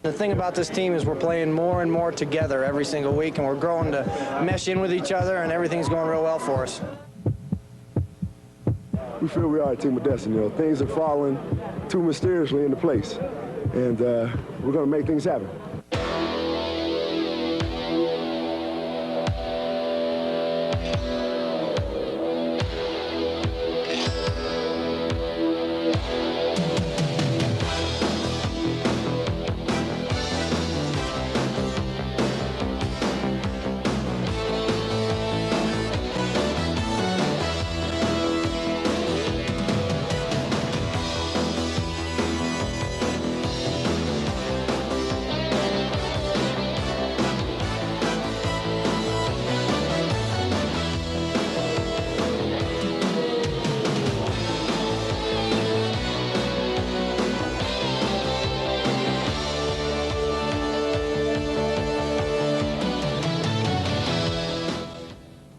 The thing about this team is we're playing more and more together every single week, and we're growing to mesh in with each other, and everything's going real well for us. We feel we are a team of destiny. You know, things are falling too mysteriously into place, and we're going to make things happen.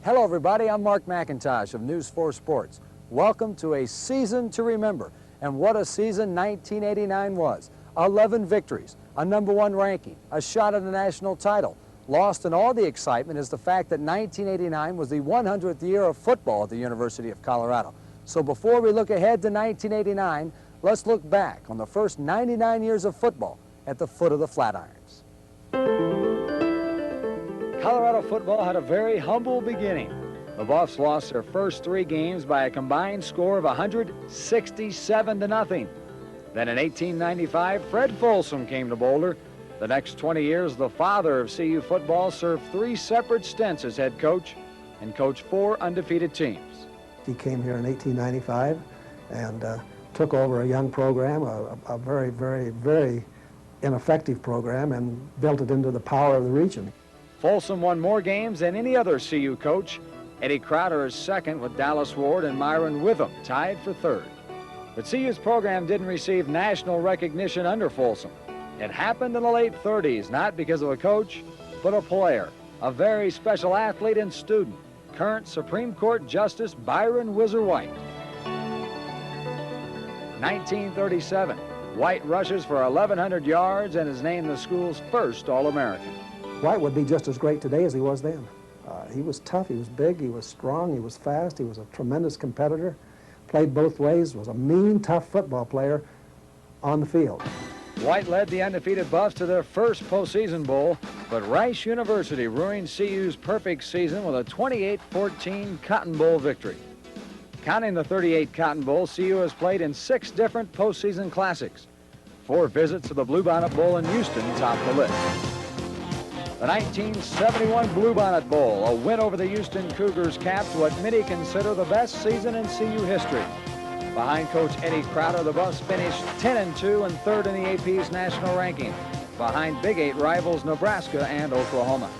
Hello everybody, I'm Mark McIntosh of News 4 Sports. Welcome to a season to remember. And what a season 1989 was. 11 victories, a #1 ranking, a shot at a national title. Lost in all the excitement is the fact that 1989 was the 100th year of football at the University of Colorado. So before we look ahead to 1989, let's look back on the first 99 years of football at the foot of the Flatirons. Colorado football had a very humble beginning. The Buffs lost their first 3 games by a combined score of 167-0. Then in 1895, Fred Folsom came to Boulder. The next 20 years, the father of CU football served 3 separate stints as head coach and coached 4 undefeated teams. He came here in 1895 and took over a young program, a very, very, very ineffective program, and built it into the power of the region. Folsom won more games than any other CU coach. Eddie Crowder is second with Dallas Ward and Myron Witham tied for third. But CU's program didn't receive national recognition under Folsom. It happened in the late 30s, not because of a coach, but a player, a very special athlete and student, current Supreme Court Justice Byron Whizzer White. 1937, White rushes for 1,100 yards and is named the school's first All-American. White would be just as great today as he was then. He was tough, he was big, he was strong, he was fast, he was a tremendous competitor, played both ways, was a mean, tough football player on the field. White led the undefeated Buffs to their first postseason bowl, but Rice University ruined CU's perfect season with a 28-14 Cotton Bowl victory. Counting the 38 Cotton Bowls, CU has played in 6 different postseason classics. 4 visits to the Bluebonnet Bowl in Houston top the list. The 1971 Bluebonnet Bowl, a win over the Houston Cougars, capped what many consider the best season in CU history. Behind Coach Eddie Crowder, the Buffs finished 10-2 and 3rd in the AP's national ranking, behind Big 8 rivals Nebraska and Oklahoma.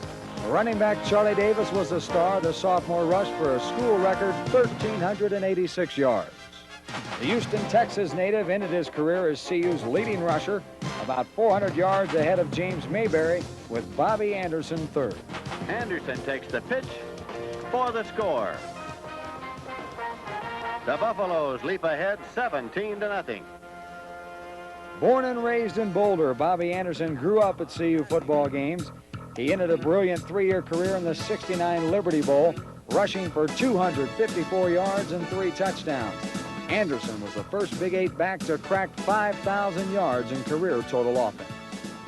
Running back Charlie Davis was the star. The sophomore rushed for a school record 1,386 yards. The Houston, Texas native ended his career as CU's leading rusher, about 400 yards ahead of James Mayberry, with Bobby Anderson third. Anderson takes the pitch for the score. The Buffaloes leap ahead 17-0. Born and raised in Boulder, Bobby Anderson grew up at CU football games. He ended a brilliant 3-year career in the '69 Liberty Bowl, rushing for 254 yards and 3 touchdowns. Anderson was the first Big 8 back to crack 5,000 yards in career total offense.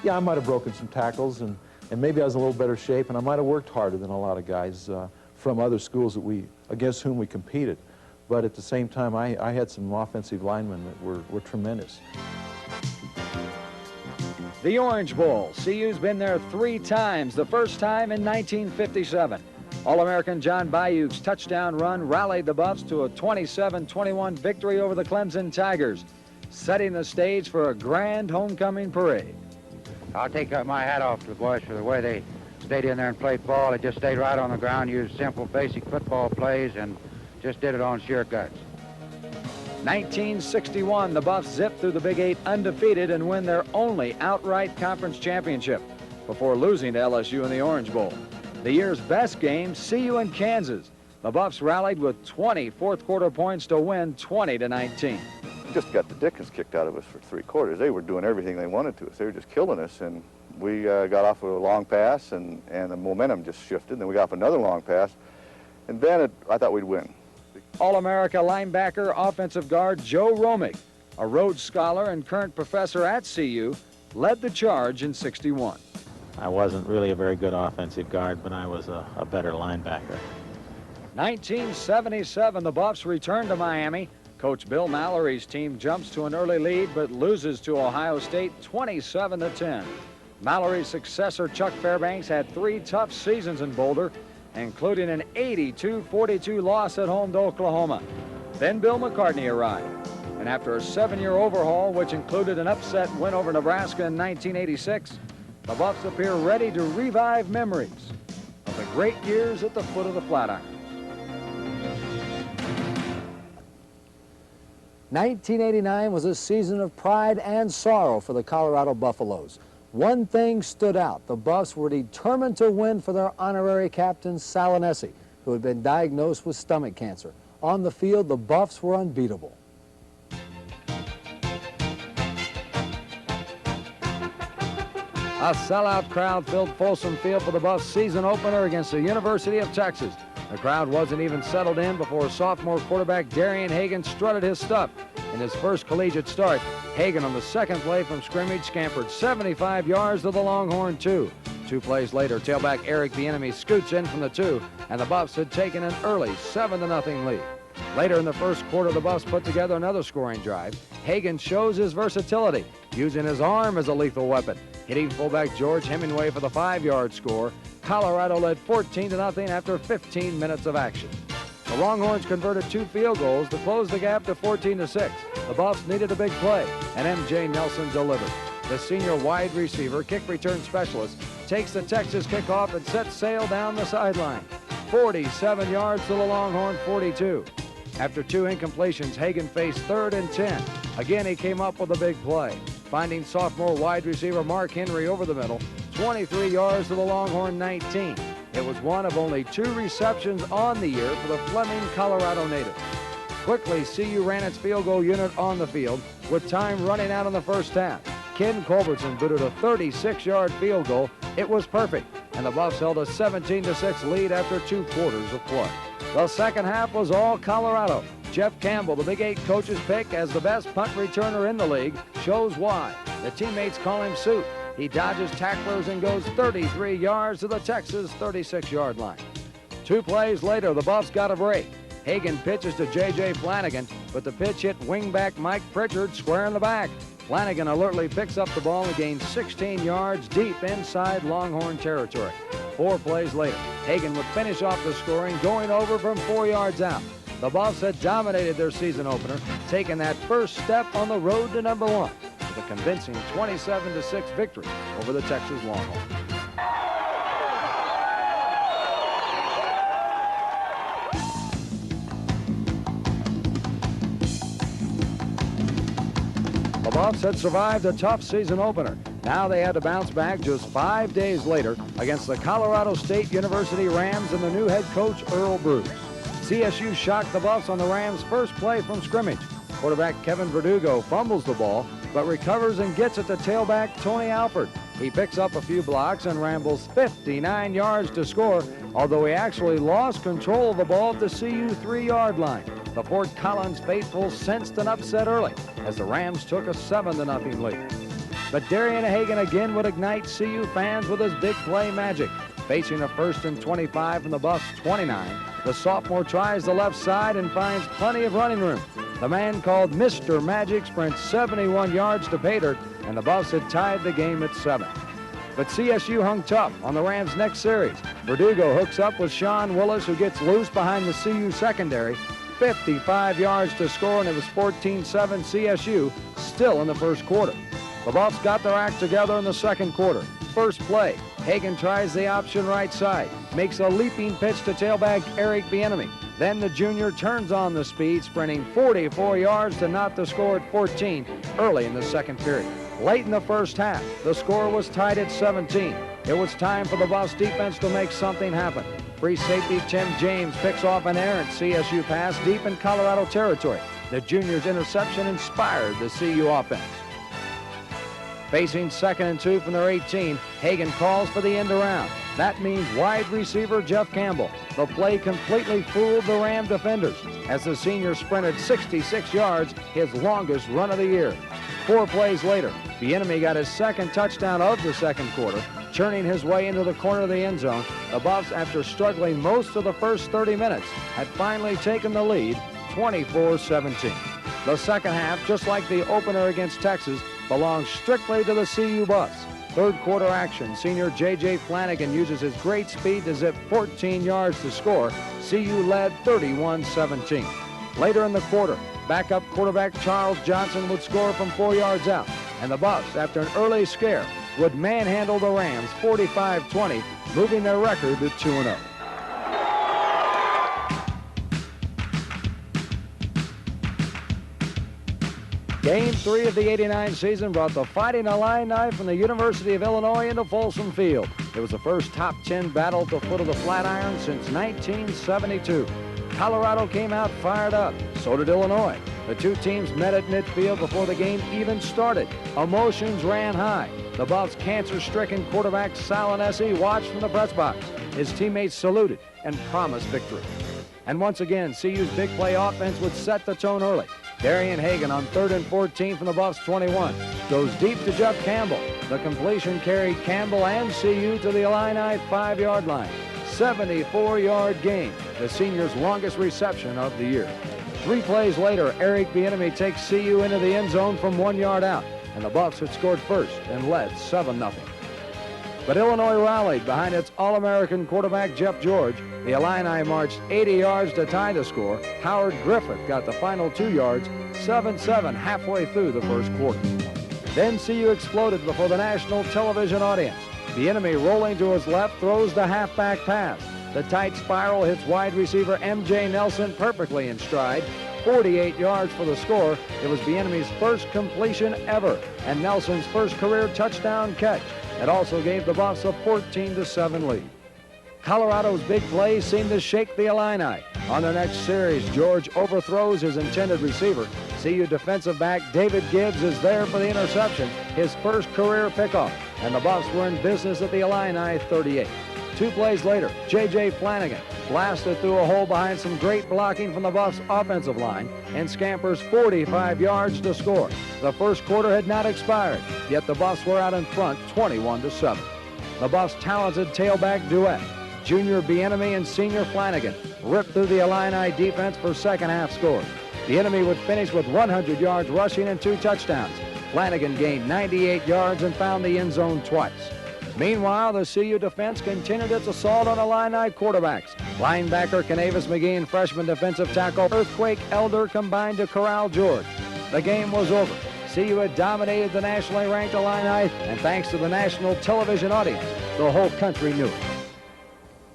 Yeah, I might have broken some tackles, and maybe I was in a little better shape, and I might have worked harder than a lot of guys from other schools against whom we competed. But at the same time, I had some offensive linemen that were tremendous. The Orange Bowl. CU's been there 3 times, the first time in 1957. All-American John Bayou's touchdown run rallied the Buffs to a 27-21 victory over the Clemson Tigers, setting the stage for a grand homecoming parade. I'll take my hat off to the boys for the way they stayed in there and played ball. They just stayed right on the ground, used simple, basic football plays, and just did it on sheer guts. 1961, the Buffs zipped through the Big 8 undefeated and win their only outright conference championship before losing to LSU in the Orange Bowl. The year's best game, CU and Kansas. The Buffs rallied with 20 fourth-quarter points to win 20-19. just got the dickens kicked out of us for 3 quarters. They were doing everything they wanted to us. They were just killing us, and we got off a long pass, and the momentum just shifted. Then we got off another long pass, and then I thought we'd win. All-America linebacker, offensive guard Joe Romick, a Rhodes Scholar and current professor at CU, led the charge in '61. I wasn't really a very good offensive guard, but I was a better linebacker. 1977, the Buffs return to Miami. Coach Bill Mallory's team jumps to an early lead but loses to Ohio State 27-10. Mallory's successor Chuck Fairbanks had 3 tough seasons in Boulder, including an 82-42 loss at home to Oklahoma. Then Bill McCartney arrived, and after a 7-year overhaul, which included an upset win over Nebraska in 1986, the Buffs appear ready to revive memories of the great years at the foot of the Flatirons. 1989 was a season of pride and sorrow for the Colorado Buffaloes. One thing stood out. The Buffs were determined to win for their honorary captain, Salinesi, who had been diagnosed with stomach cancer. On the field, the Buffs were unbeatable. A sellout crowd filled Folsom Field for the Buffs' season opener against the University of Texas. The crowd wasn't even settled in before sophomore quarterback Darian Hagan strutted his stuff. In his first collegiate start, Hagan on the second play from scrimmage scampered 75 yards to the Longhorn 2. 2 plays later, tailback Eric Bieniemy scoots in from the 2, and the Buffs had taken an early 7-0 lead. Later in the first quarter, the Buffs put together another scoring drive. Hagan shows his versatility, using his arm as a lethal weapon, hitting fullback George Hemingway for the 5-yard score. Colorado led 14-0 after 15 minutes of action. The Longhorns converted 2 field goals to close the gap to 14-6. The Buffs needed a big play, and M.J. Nelson delivered. The senior wide receiver, kick return specialist, takes the Texas kickoff and sets sail down the sideline. 47 yards to the Longhorn 42. After 2 incompletions, Hagan faced 3rd and 10. Again, he came up with a big play, finding sophomore wide receiver Mark Henry over the middle, 23 yards to the Longhorn 19. It was one of only 2 receptions on the year for the Fleming, Colorado native. Quickly, CU ran its field goal unit on the field with time running out in the first half. Ken Culbertson booted a 36-yard field goal. It was perfect, and the Buffs held a 17-6 lead after 2 quarters of play. The second half was all Colorado. Jeff Campbell, the Big 8 coach's pick as the best punt returner in the league, shows why. The teammates call him Suit. He dodges tacklers and goes 33 yards to the Texas 36-yard line. 2 plays later, the Buffs got a break. Hagan pitches to J.J. Flanagan, but the pitch hit wingback Mike Pritchard square in the back. Flanagan alertly picks up the ball and gains 16 yards deep inside Longhorn territory. 4 plays later, Hagan would finish off the scoring, going over from 4 yards out. The Buffs had dominated their season opener, taking that first step on the road to number 1 with a convincing 27-6 victory over the Texas Longhorns. The Buffs had survived a tough season opener. Now they had to bounce back just 5 days later against the Colorado State University Rams and the new head coach, Earl Bruce. CSU shocked the Buffs on the Rams' first play from scrimmage. Quarterback Kevin Verdugo fumbles the ball, but recovers and gets it to tailback Tony Alford. He picks up a few blocks and rambles 59 yards to score, although he actually lost control of the ball at the CU 3-yard line. The Fort Collins faithful sensed an upset early as the Rams took a 7-0 lead. But Darian Hagan again would ignite CU fans with his big play magic. Facing a 1st and 25 from the Buffs 29, the sophomore tries the left side and finds plenty of running room. The man called Mr. Magic sprints 71 yards to pay dirt, and the Buffs had tied the game at 7. But CSU hung tough on the Rams' next series. Verdugo hooks up with Sean Willis, who gets loose behind the CU secondary. 55 yards to score, and it was 14-7 CSU, still in the first quarter. The Buffs got their act together in the second quarter. First play, Hagan tries the option right side, makes a leaping pitch to tailback Eric Bieniemy. Then the junior turns on the speed, sprinting 44 yards to knot the score at 14 early in the second period. Late in the first half, the score was tied at 17. It was time for the Buffs defense to make something happen. Free safety Tim James picks off an errant CSU pass deep in Colorado territory. The junior's interception inspired the CU offense. Facing 2nd and 2 from their 18, Hagan calls for the end around. That means wide receiver Jeff Campbell. The play completely fooled the Ram defenders as the senior sprinted 66 yards, his longest run of the year. 4 plays later, the enemy got his 2nd touchdown of the 2nd quarter, churning his way into the corner of the end zone. The Buffs, after struggling most of the first 30 minutes, had finally taken the lead 24-17. The second half, just like the opener against Texas, belongs strictly to the CU Buffs. 3rd quarter action, senior J.J. Flanagan uses his great speed to zip 14 yards to score. CU led 31-17. Later in the quarter, backup quarterback Charles Johnson would score from 4 yards out, and the Buffs, after an early scare, would manhandle the Rams 45-20, moving their record to 2-0. Game 3 of the '89 season brought the Fighting Illini from the University of Illinois into Folsom Field. It was the first top 10 battle at the foot of the Flatiron since 1972. Colorado came out fired up. So did Illinois. The two teams met at midfield before the game even started. Emotions ran high. The Buffs' cancer-stricken quarterback Sal Inessi watched from the press box. His teammates saluted and promised victory. And once again, CU's big play offense would set the tone early. Darian Hagan on 3rd and 14 from the Buffs 21 goes deep to Jeff Campbell. The completion carried Campbell and CU to the Illini 5-yard line. 74-yard gain, the senior's longest reception of the year. 3 plays later, Eric Bieniemy takes CU into the end zone from 1 yard out, and the Buffs had scored first and led 7-0. But Illinois rallied behind its All-American quarterback Jeff George. The Illini marched 80 yards to tie the score. Howard Griffith got the final 2 yards, 7-7 halfway through the first quarter. Then CU exploded before the national television audience. Bieniemy, rolling to his left, throws the halfback pass. The tight spiral hits wide receiver M.J. Nelson perfectly in stride. 48 yards for the score. It was Bieniemy's first completion ever and Nelson's first career touchdown catch. It also gave the Buffs a 14-7 lead. Colorado's big play seemed to shake the Illini. On their next series, George overthrows his intended receiver. CU defensive back David Gibbs is there for the interception, his first career pickoff, and the Buffs were in business at the Illini 38. 2 plays later, J.J. Flanagan blasted through a hole behind some great blocking from the Buffs' offensive line and scampers 45 yards to score. The first quarter had not expired, yet the Buffs were out in front 21-7. The Buffs' talented tailback duet, junior Bieniemy and senior Flanagan, ripped through the Illini defense for second-half scores. Bieniemy would finish with 100 yards rushing and 2 touchdowns. Flanagan gained 98 yards and found the end zone twice. Meanwhile, the CU defense continued its assault on Illini quarterbacks. Linebacker Canavis McGee and freshman defensive tackle Earthquake Elder combined to corral George. The game was over. CU had dominated the nationally ranked Illini, and thanks to the national television audience, the whole country knew it.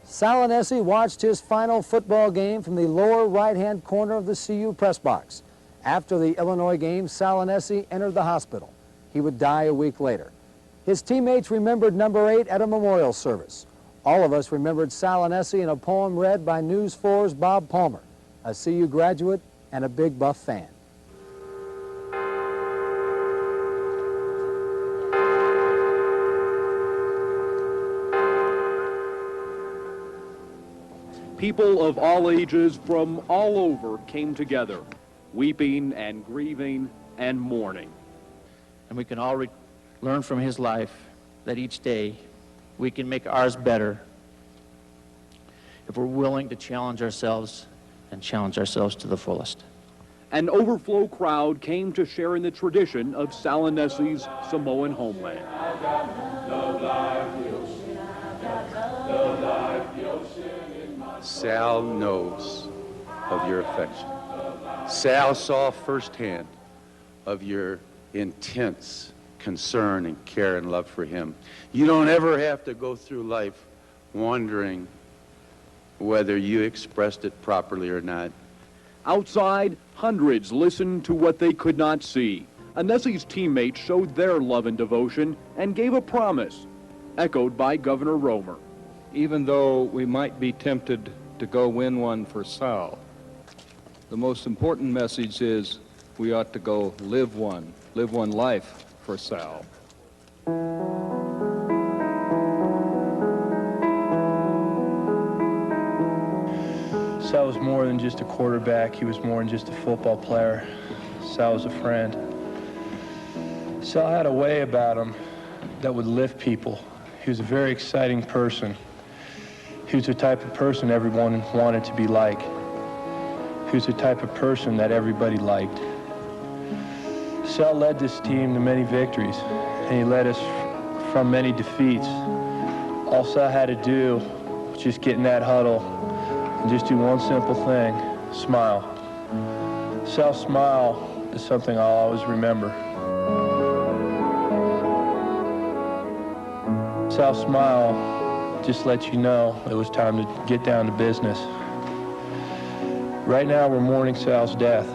Sal Inessi watched his final football game from the lower right-hand corner of the CU press box. After the Illinois game, Sal Inessi entered the hospital. He would die a week later. His teammates remembered number 8 at a memorial service. All of us remembered Sal Inessi in a poem read by News 4's Bob Palmer, a CU graduate and a big Buff fan. People of all ages from all over came together, weeping and grieving and mourning. And we can all learn from his life that each day we can make ours better if we're willing to challenge ourselves and challenge ourselves to the fullest. An overflow crowd came to share in the tradition of Sal Inesi's Samoan homeland. Sal knows of your affection. Sal saw firsthand of your intense concern and care and love for him. You don't ever have to go through life wondering whether you expressed it properly or not. Outside, hundreds listened to what they could not see. Inesi's teammates showed their love and devotion and gave a promise, echoed by Governor Romer. Even though we might be tempted to go win one for Sal, the most important message is we ought to go live one life for Sal. Sal was more than just a quarterback. He was more than just a football player. Sal was a friend. Sal had a way about him that would lift people. He was a very exciting person. He was the type of person everyone wanted to be like. He was the type of person that everybody liked. Sal led this team to many victories, and he led us from many defeats. All Sal had to do was just get in that huddle and just do one simple thing: smile. Sal's smile is something I'll always remember. Sal's smile just lets you know it was time to get down to business. Right now, we're mourning Sal's death.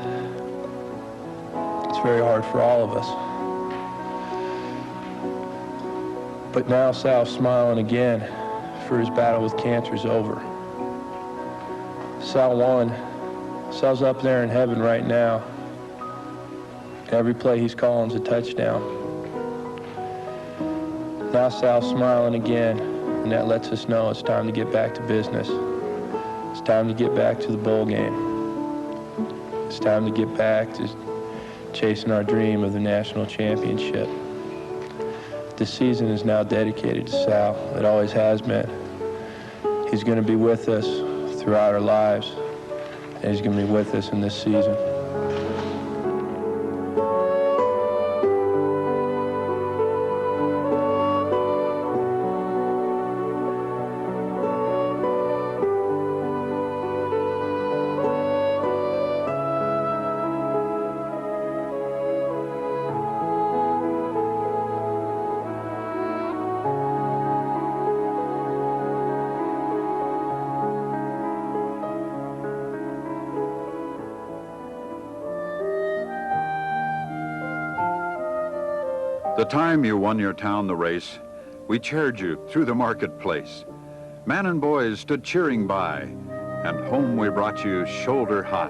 It's very hard for all of us. But now Sal's smiling again, for his battle with cancer is over. Sal won. Sal's up there in heaven right now. Every play he's calling is a touchdown. Now Sal's smiling again, and that lets us know it's time to get back to business. It's time to get back to the bowl game. It's time to get back to chasing our dream of the national championship. This season is now dedicated to Sal. It always has been. He's going to be with us throughout our lives, and he's going to be with us in this season. The time you won your town the race, we cheered you through the marketplace. Man and boys stood cheering by, and home we brought you shoulder high.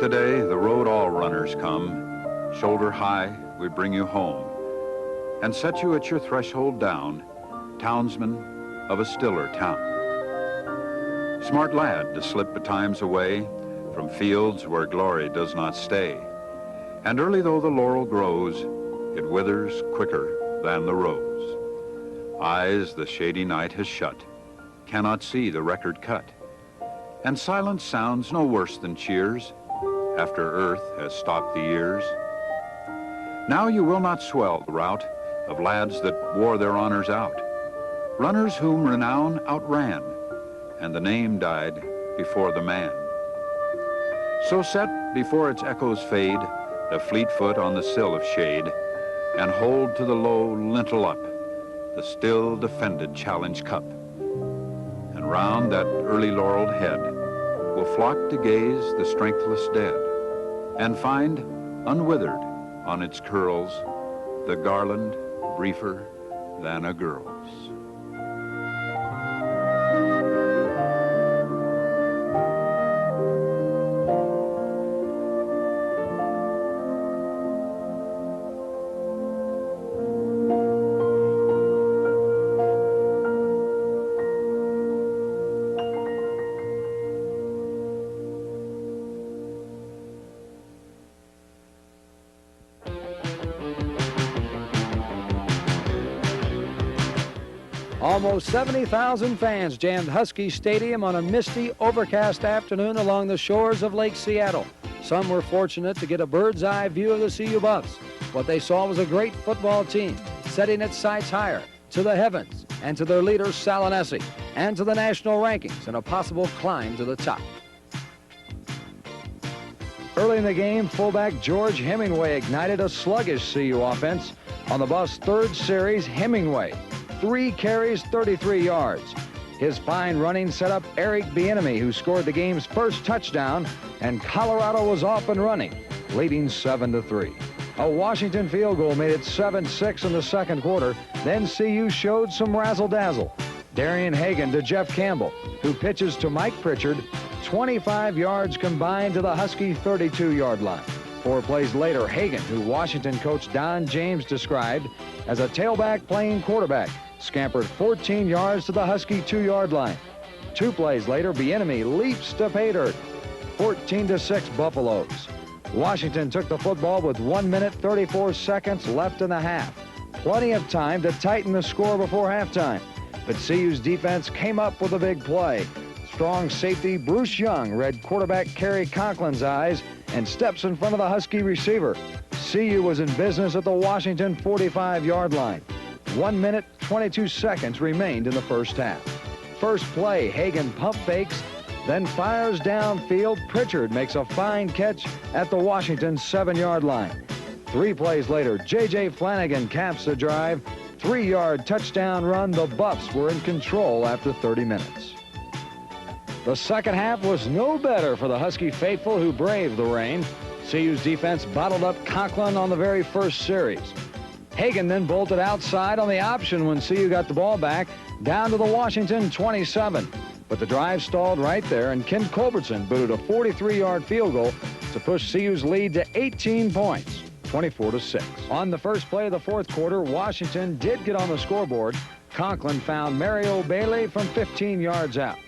Today, the road all runners come. Shoulder high, we bring you home, and set you at your threshold down, townsman of a stiller town. Smart lad to slip betimes away from fields where glory does not stay. And early though the laurel grows, it withers quicker than the rose. Eyes the shady night has shut, cannot see the record cut. And silence sounds no worse than cheers, after earth has stopped the years. Now you will not swell the rout of lads that wore their honors out, runners whom renown outran, and the name died before the man. So set before its echoes fade, the fleet foot on the sill of shade, and hold to the low lintel up the still defended challenge cup. And round that early laureled head will flock to gaze the strengthless dead, and find unwithered on its curls the garland briefer than a girl's. Almost 70,000 fans jammed Husky Stadium on a misty, overcast afternoon along the shores of Lake Seattle. Some were fortunate to get a bird's-eye view of the CU Buffs. What they saw was a great football team, setting its sights higher, to the heavens, and to their leader, Salinesi, and to the national rankings, and a possible climb to the top. Early in the game, fullback George Hemingway ignited a sluggish CU offense. On the Buffs' third series, Hemingway, 3 carries, 33 yards. His fine running set up Eric Bieniemy, who scored the game's first touchdown, and Colorado was off and running, leading 7-3. A Washington field goal made it 7-6 in the second quarter. Then CU showed some razzle-dazzle. Darian Hagan to Jeff Campbell, who pitches to Mike Pritchard, 25 yards combined to the Husky 32-yard line. 4 plays later, Hagan, who Washington coach Don James described as a tailback playing quarterback, scampered 14 yards to the Husky 2-yard line. 2 plays later, Bieniemy leaps to pay dirt. 14-6 Buffaloes. Washington took the football with 1 minute 34 seconds left in the half. Plenty of time to tighten the score before halftime. But CU's defense came up with a big play. Strong safety Bruce Young read quarterback Kerry Conklin's eyes and steps in front of the Husky receiver. CU was in business at the Washington 45-yard line. 1 minute 22 seconds remained in the first half. First play, Hagan pump fakes, then fires downfield. Pritchard makes a fine catch at the Washington 7-yard line. 3 plays later, J.J. Flanagan caps the drive. 3-yard touchdown run. The Buffs were in control after 30 minutes. The second half was no better for the Husky faithful who braved the rain. CU's defense bottled up Conklin on the very first series. Hagan then bolted outside on the option when CU got the ball back down to the Washington 27. But the drive stalled right there, and Ken Culbertson booted a 43-yard field goal to push CU's lead to 18 points, 24-6. On the first play of the fourth quarter, Washington did get on the scoreboard. Conklin found Mario Bailey from 15 yards out.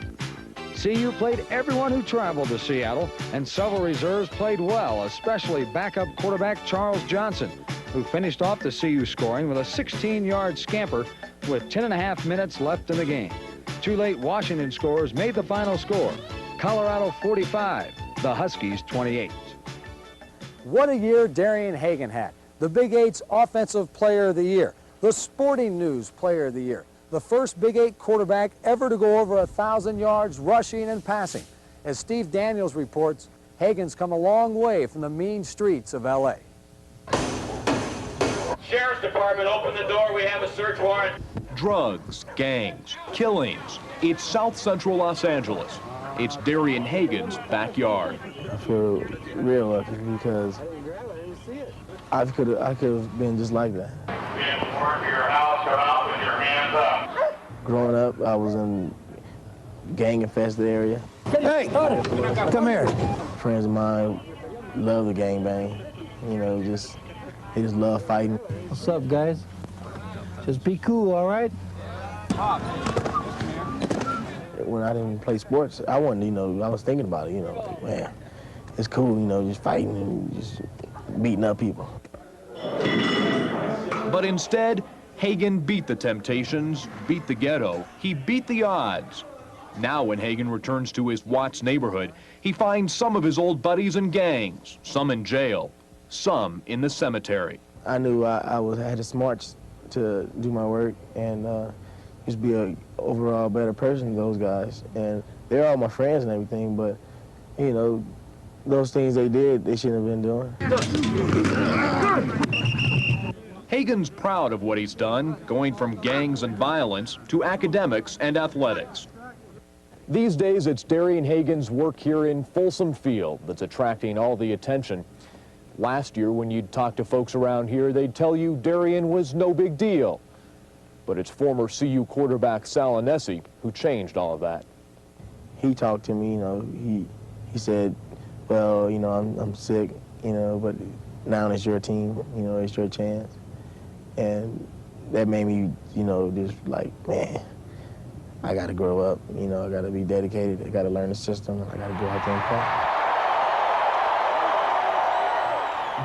CU played everyone who traveled to Seattle, and several reserves played well, especially backup quarterback Charles Johnson, who finished off the CU scoring with a 16-yard scamper with 10.5 minutes left in the game. 2 late Washington scores made the final score. Colorado 45, the Huskies 28. What a year Darian Hagan had. The Big Eight's Offensive Player of the Year, the Sporting News Player of the Year, the first Big Eight quarterback ever to go over 1,000 yards rushing and passing. As Steve Daniels reports, Hagan's come a long way from the mean streets of L.A. Sheriff's Department, open the door. We have a search warrant. Drugs, gangs, killings. It's South Central Los Angeles. It's Darian Hagan's backyard. I feel real lucky because I could have been just like that. We have a warrant for your house. Come out with your hands up. Growing up, I was in gang-infested area. Hey, come here. Friends of mine love the gangbang. You know, they just love fighting. What's up, guys? Just be cool, all right? When I didn't play sports, I wasn't, I was thinking about it, like, man, it's cool, just fighting and just beating up people. But instead, Hagan beat the temptations, beat the ghetto, he beat the odds. Now when Hagan returns to his Watts neighborhood, he finds some of his old buddies in gangs, some in jail, some in the cemetery. I knew I had the smarts to do my work and just be an overall better person than those guys. And they're all my friends and everything, but, those things they did, they shouldn't have been doing. Hagan's proud of what he's done, going from gangs and violence to academics and athletics. These days, it's Darian Hagan's work here in Folsom Field that's attracting all the attention. Last year, when you'd talk to folks around here, they'd tell you Darian was no big deal. But it's former CU quarterback Sal Anesi who changed all of that. He talked to me, he said, well, I'm sick, but now it's your team, it's your chance. And that made me, just like, man, I got to grow up, I got to be dedicated, I got to learn the system, I got to go out there and play.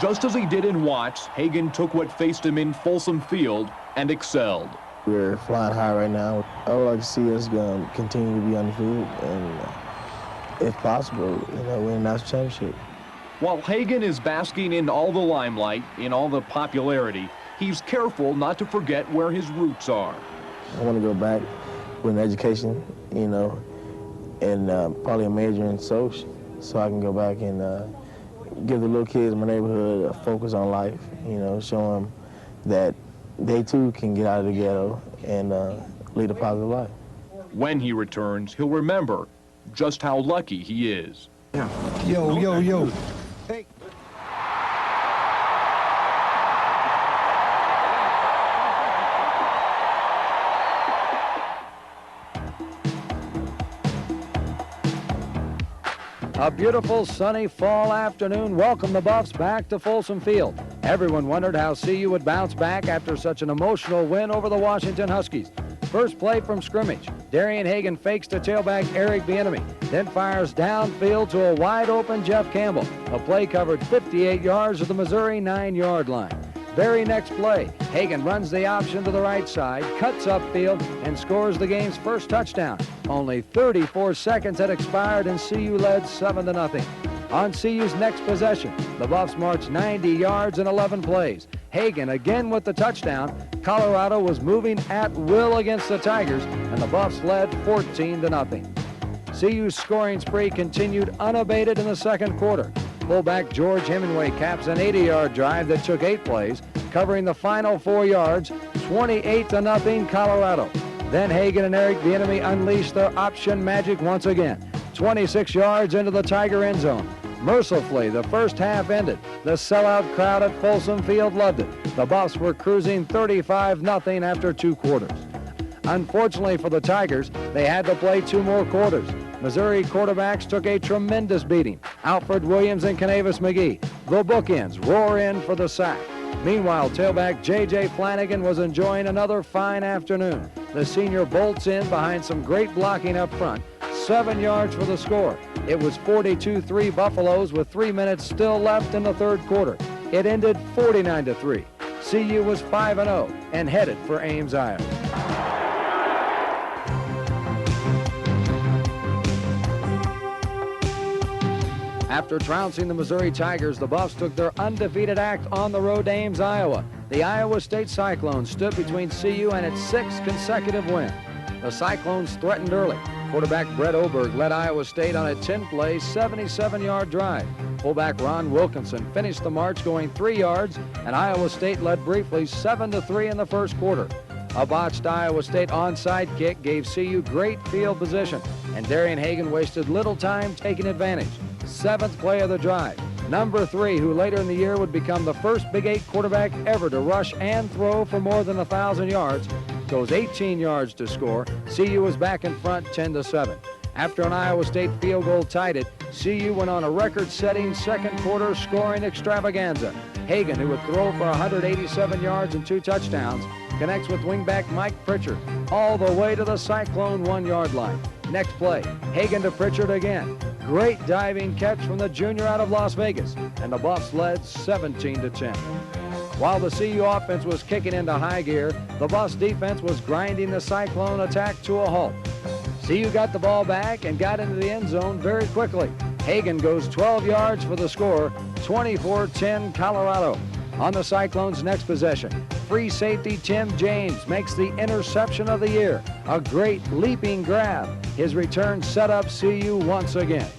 Just as he did in Watts, Hagan took what faced him in Folsom Field and excelled. We're flying high right now. I would like to see us continue to be undefeated and, if possible, win a national championship. While Hagan is basking in all the limelight, in all the popularity, he's careful not to forget where his roots are. I want to go back with an education, and probably a major in social, so I can go back and give the little kids in my neighborhood a focus on life, show them that they too can get out of the ghetto and lead a positive life. When he returns, he'll remember just how lucky he is. Yo. Hey. A beautiful sunny fall afternoon welcomed the Buffs back to Folsom Field. Everyone wondered how CU would bounce back after such an emotional win over the Washington Huskies. First play from scrimmage. Darian Hagan fakes to tailback Eric Bieniemy, then fires downfield to a wide-open Jeff Campbell. The play covered 58 yards to the Missouri 9-yard line. Very next play, Hagan runs the option to the right side, cuts upfield, and scores the game's first touchdown. Only 34 seconds had expired, and CU led 7-0. On CU's next possession, the Buffs marched 90 yards in 11 plays. Hagan again with the touchdown. Colorado was moving at will against the Tigers, and the Buffs led 14-0. CU's scoring spree continued unabated in the second quarter. Fullback George Hemingway caps an 80-yard drive that took 8 plays, covering the final 4 yards, 28-0 Colorado. Then Hagan and Eric Bieniemy unleashed their option magic once again, 26 yards into the Tiger end zone. Mercifully, the first half ended. The sellout crowd at Folsom Field loved it. The Buffs were cruising 35-0 after 2 quarters. Unfortunately for the Tigers, they had to play 2 more quarters. Missouri quarterbacks took a tremendous beating. Alfred Williams and Canavis McGee, the bookends, roar in for the sack. Meanwhile, tailback J.J. Flanagan was enjoying another fine afternoon. The senior bolts in behind some great blocking up front. 7 yards for the score. It was 42-3 Buffaloes with 3 minutes still left in the third quarter. It ended 49-3. CU was 5-0 and headed for Ames, Iowa. After trouncing the Missouri Tigers, the Buffs took their undefeated act on the road to Ames, Iowa. The Iowa State Cyclones stood between CU and its 6th consecutive win. The Cyclones threatened early. Quarterback Brett Oberg led Iowa State on a 10-play, 77-yard drive. Fullback Ron Wilkinson finished the march going 3 yards, and Iowa State led briefly 7-3 in the first quarter. A botched Iowa State onside kick gave CU great field position, and Darian Hagan wasted little time taking advantage. 7th play of the drive. Number 3, who later in the year would become the first Big 8 quarterback ever to rush and throw for more than 1,000 yards, goes 18 yards to score. CU was back in front 10-7. After an Iowa State field goal tied it, CU went on a record-setting second quarter scoring extravaganza. Hagan, who would throw for 187 yards and 2 touchdowns, connects with wingback Mike Pritchard all the way to the Cyclone 1-yard line. Next play, Hagan to Pritchard again. Great diving catch from the junior out of Las Vegas, and the Buffs led 17-10. While the CU offense was kicking into high gear, the Buffs defense was grinding the Cyclone attack to a halt. CU got the ball back and got into the end zone very quickly. Hagan goes 12 yards for the score, 24-10 Colorado. On the Cyclones' next possession, free safety Tim James makes the interception of the year. A great leaping grab. His return set up CU once again.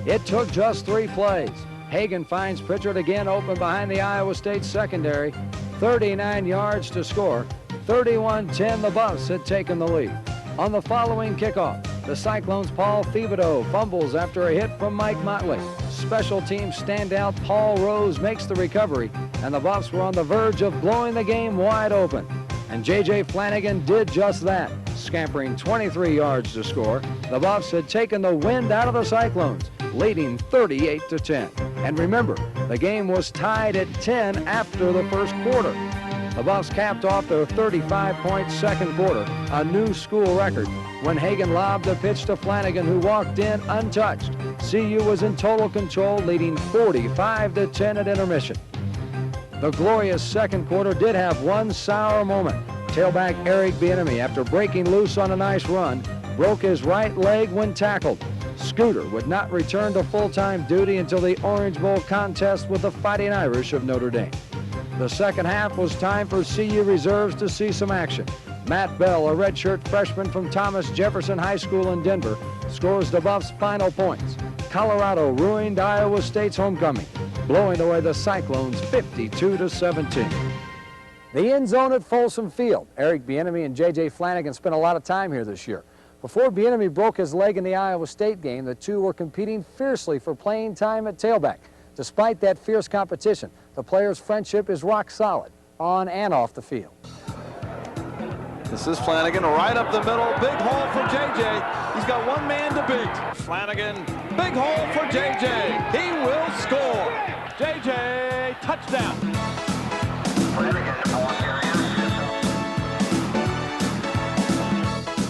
It took just 3 plays. Hagan finds Pritchard again open behind the Iowa State secondary. 39 yards to score. 31-10, the Buffs had taken the lead. On the following kickoff, the Cyclones' Paul Thibodeau fumbles after a hit from Mike Motley. Special teams standout Paul Rose makes the recovery, and the Buffs were on the verge of blowing the game wide open. And J.J. Flanagan did just that, scampering 23 yards to score. The Buffs had taken the wind out of the Cyclones, leading 38-10. And remember, the game was tied at 10 after the first quarter. The Buffs capped off their 35-point second quarter, a new school record, when Hagan lobbed a pitch to Flanagan, who walked in untouched. CU was in total control, leading 45-10 at intermission. The glorious second quarter did have one sour moment. Tailback Eric Bieniemy, after breaking loose on a nice run, broke his right leg when tackled. Scooter would not return to full-time duty until the Orange Bowl contest with the Fighting Irish of Notre Dame. The second half was time for CU reserves to see some action. Matt Bell, a redshirt freshman from Thomas Jefferson High School in Denver, scores the Buffs' final points. Colorado ruined Iowa State's homecoming, blowing away the Cyclones 52-17. The end zone at Folsom Field. Eric Bieniemy and J.J. Flanagan spent a lot of time here this year. Before Bieniemy broke his leg in the Iowa State game, the two were competing fiercely for playing time at tailback. Despite that fierce competition, the players' friendship is rock solid, on and off the field. This is Flanagan right up the middle. Big hole for J.J. He's got one man to beat. Flanagan Big hole for J.J. He will score. J.J. touchdown.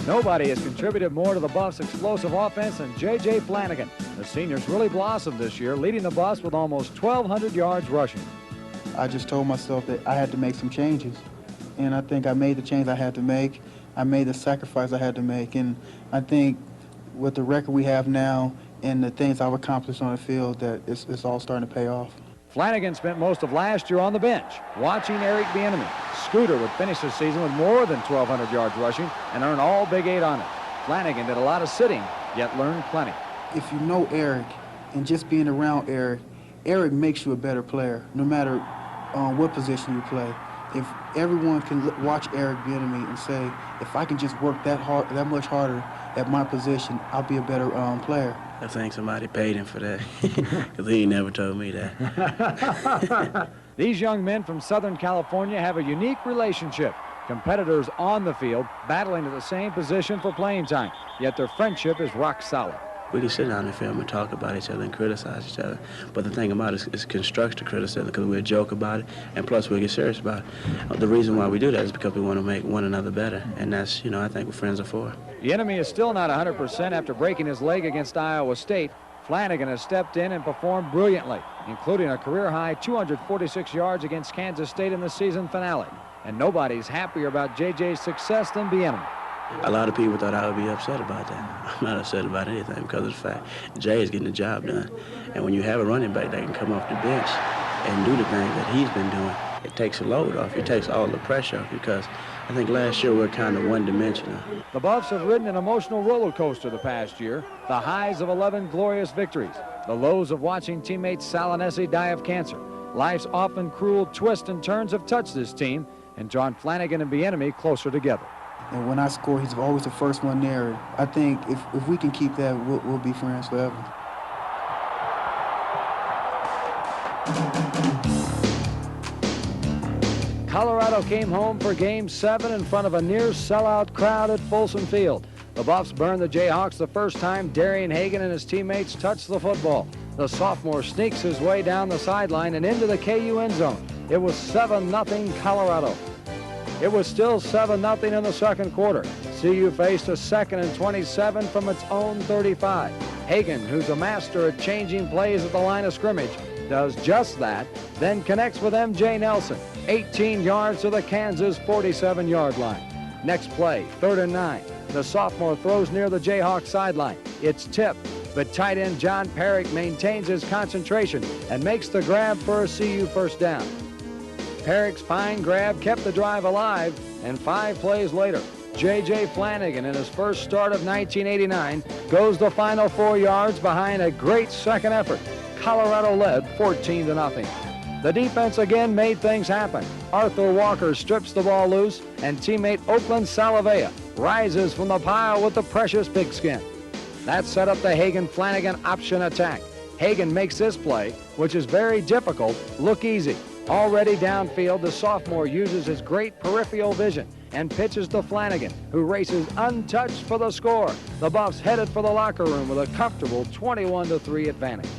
Nobody has contributed more to the Buffs' explosive offense than J.J. Flanagan. The senior's really blossomed this year, leading the Buffs with almost 1,200 yards rushing. I just told myself that I had to make some changes, and I think I made the change I had to make. I made the sacrifice I had to make, and I think with the record we have now and the things I've accomplished on the field, that it's all starting to pay off. Flanagan spent most of last year on the bench, watching Eric Bieniemy. Scooter would finish the season with more than 1,200 yards rushing and earn all Big 8 honors. Flanagan did a lot of sitting, yet learned plenty. If you know Eric and just being around Eric, Eric makes you a better player, no matter what position you play. If everyone can watch Eric Bieniemy and say, if I can just work that much harder at my position, I'll be a better player. I think somebody paid him for that, because he never told me that. These young men from Southern California have a unique relationship. Competitors on the field, battling at the same position for playing time, yet their friendship is rock solid. We can sit down in the film and talk about each other and criticize each other. But the thing about it is constructive criticism, because we'll joke about it, and plus we'll get serious about it. The reason why we do that is because we want to make one another better, and that's, I think what friends are for. The enemy is still not 100% after breaking his leg against Iowa State. Flanagan has stepped in and performed brilliantly, including a career-high 246 yards against Kansas State in the season finale. And nobody's happier about J.J.'s success than Bieniemy. A lot of people thought I would be upset about that. I'm not upset about anything because of the fact Jay is getting the job done. And when you have a running back that can come off the bench and do the things that he's been doing, it takes a load off. It takes all the pressure off, because I think last year we were kind of one-dimensional. The Buffs have ridden an emotional roller coaster the past year. The highs of 11 glorious victories. The lows of watching teammate Salinesi die of cancer. Life's often cruel twists and turns have touched this team and drawn Flanagan and Bieniemy closer together. And when I score, he's always the first one there. I think if we can keep that, we'll be friends forever. Colorado came home for Game 7 in front of a near-sellout crowd at Folsom Field. The Buffs burned the Jayhawks the first time Darian Hagan and his teammates touched the football. The sophomore sneaks his way down the sideline and into the KU end zone. It was 7-0 Colorado. It was still 7-0 in the second quarter. CU faced a 2nd and 27 from its own 35. Hagan, who's a master at changing plays at the line of scrimmage, does just that, then connects with M.J. Nelson, 18 yards to the Kansas 47-yard line. Next play, 3rd and 9. The sophomore throws near the Jayhawk sideline. It's tipped, but tight end John Perrick maintains his concentration and makes the grab for a CU first down. Perrick's fine grab kept the drive alive, and 5 plays later, J.J. Flanagan, in his first start of 1989, goes the final 4 yards behind a great second effort. Colorado led 14-0. The defense again made things happen. Arthur Walker strips the ball loose, and teammate Oakland Salavea rises from the pile with the precious pigskin. That set up the Hagan-Flanagan option attack. Hagan makes this play, which is very difficult, look easy. Already downfield, the sophomore uses his great peripheral vision and pitches to Flanagan, who races untouched for the score. The Buffs headed for the locker room with a comfortable 21-3 advantage.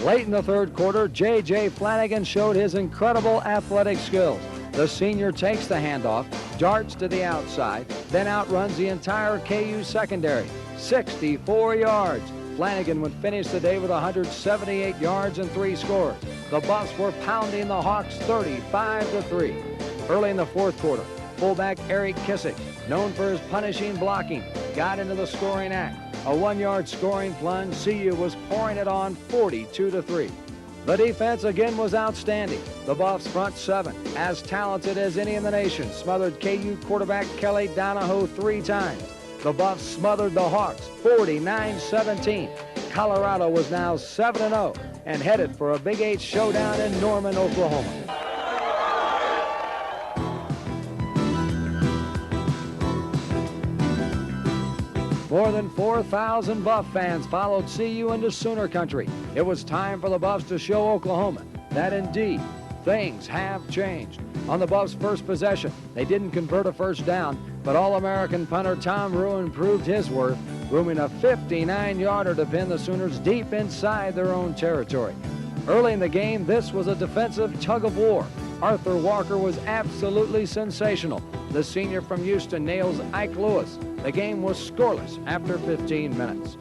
Late in the third quarter, J.J. Flanagan showed his incredible athletic skills. The senior takes the handoff, darts to the outside, then outruns the entire KU secondary, 64 yards. Flanagan would finish the day with 178 yards and 3 scores. The Buffs were pounding the Hawks 35-3. Early in the fourth quarter, fullback Eric Kissick, known for his punishing blocking, got into the scoring act. A 1-yard scoring plunge, CU was pouring it on 42-3. The defense again was outstanding. The Buffs front 7, as talented as any in the nation, smothered KU quarterback Kelly Donahoe 3 times. The Buffs smothered the Hawks 49-17. Colorado was now 7-0 and headed for a Big 8 showdown in Norman, Oklahoma. More than 4,000 Buff fans followed CU into Sooner Country. It was time for the Buffs to show Oklahoma that indeed things have changed. On the Buffs' first possession, they didn't convert a first down, but All-American punter Tom Ruin proved his worth, rooming a 59-yarder to pin the Sooners deep inside their own territory. Early in the game, this was a defensive tug-of-war. Arthur Walker was absolutely sensational. The senior from Houston nails Ike Lewis. The game was scoreless after 15 minutes.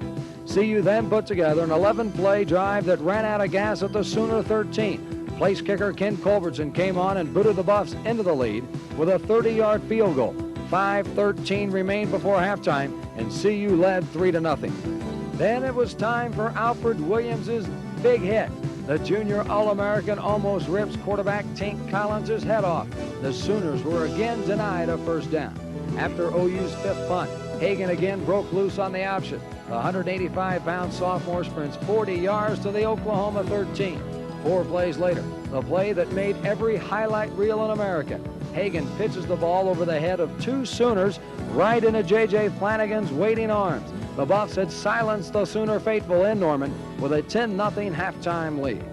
CU then put together an 11-play drive that ran out of gas at the Sooner 13. Place kicker Ken Culbertson came on and booted the Buffs into the lead with a 30-yard field goal. 5:13 remained before halftime, and CU led 3-0. Then it was time for Alfred Williams' big hit. The junior All-American almost rips quarterback Tink Collins' head off. The Sooners were again denied a first down. After OU's fifth punt, Hagan again broke loose on the option. The 185-pound sophomore sprints 40 yards to the Oklahoma 13. 4 plays later, the play that made every highlight reel in America. Hagan pitches the ball over the head of 2 Sooners right into J.J. Flanagan's waiting arms. The Buffs had silenced the Sooner faithful in Norman with a 10-0 halftime lead.